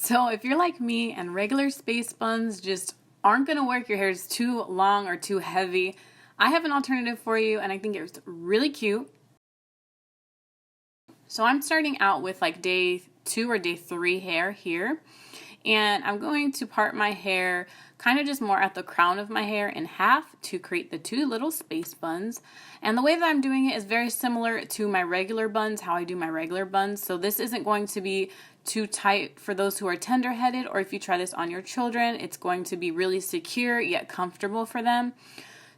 So if you're like me and regular space buns just aren't going to work, your hair is too long or too heavy, I have an alternative for you, and I think it's really cute. So I'm starting out with like day 2 or day 3 hair here, and I'm going to part my hair kind of just more at the crown of my hair in half to create the 2 little space buns. And the way that I'm doing it is very similar to my regular buns, how I do my regular buns. So this isn't going to be too tight for those who are tender-headed, or if you try this on your children, it's going to be really secure yet comfortable for them.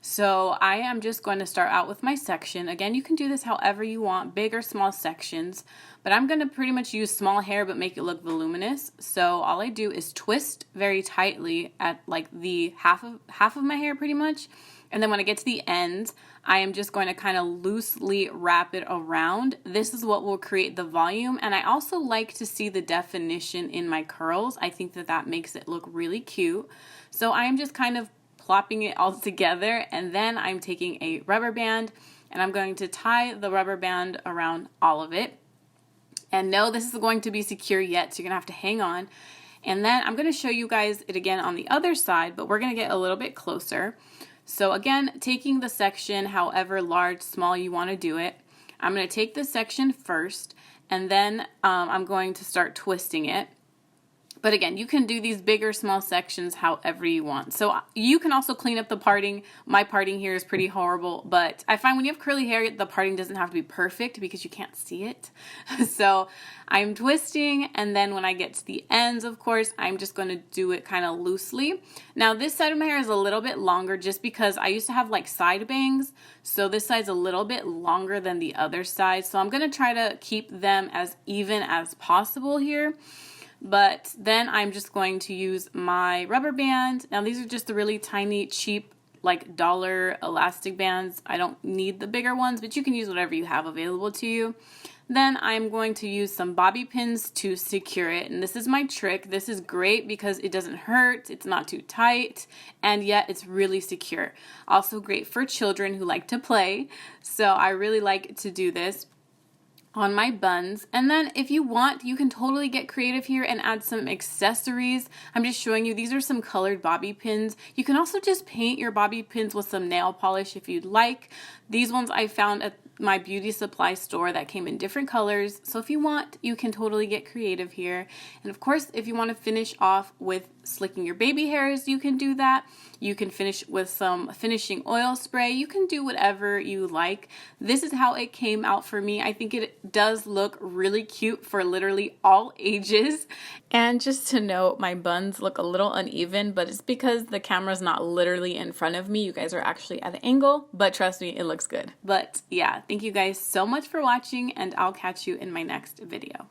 So I am just going to start out with my section. Again, you can do this however you want, big or small sections, but I'm going to pretty much use small hair but make it look voluminous. So all I do is twist very tightly at like the half of my hair pretty much. And then when I get to the end, I am just going to kind of loosely wrap it around. This is what will create the volume. And I also like to see the definition in my curls. I think that that makes it look really cute. So I am just kind of plopping it all together, and then I'm taking a rubber band and I'm going to tie the rubber band around all of it. And no, this is going to be secure yet, so you're gonna have to hang on. And then I'm gonna show you guys it again on the other side, but we're gonna get a little bit closer. So again, taking the section however large, small you want to do it, I'm gonna take the section first, and then I'm going to start twisting it. But again, you can do these big or small sections however you want. So you can also clean up the parting. My parting here is pretty horrible, but I find when you have curly hair, the parting doesn't have to be perfect because you can't see it. So I'm twisting, and then when I get to the ends, of course, I'm just going to do it kind of loosely. Now this side of my hair is a little bit longer just because I used to have like side bangs. So this side's a little bit longer than the other side. So I'm going to try to keep them as even as possible here. But then I'm just going to use my rubber band. Now these are just the really tiny, cheap, like $1 elastic bands. I don't need the bigger ones, but you can use whatever you have available to you. Then I'm going to use some bobby pins to secure it. And this is my trick. This is great because it doesn't hurt, it's not too tight, and yet it's really secure. Also great for children who like to play. So I really like to do this on my buns. And then if you want, you can totally get creative here and add some accessories. I'm just showing you, these are some colored bobby pins. You can also just paint your bobby pins with some nail polish if you'd like. These ones I found at my beauty supply store that came in different colors. So if you want, you can totally get creative here. And of course, if you want to finish off with slicking your baby hairs, you can do that. You can finish with some finishing oil spray. You can do whatever you like. This is how it came out for me. I think it does look really cute for literally all ages. And just to note, my buns look a little uneven, but it's because the camera's not literally in front of me. You guys are actually at an angle, but trust me, it looks good. But yeah, thank you guys so much for watching, and I'll catch you in my next video.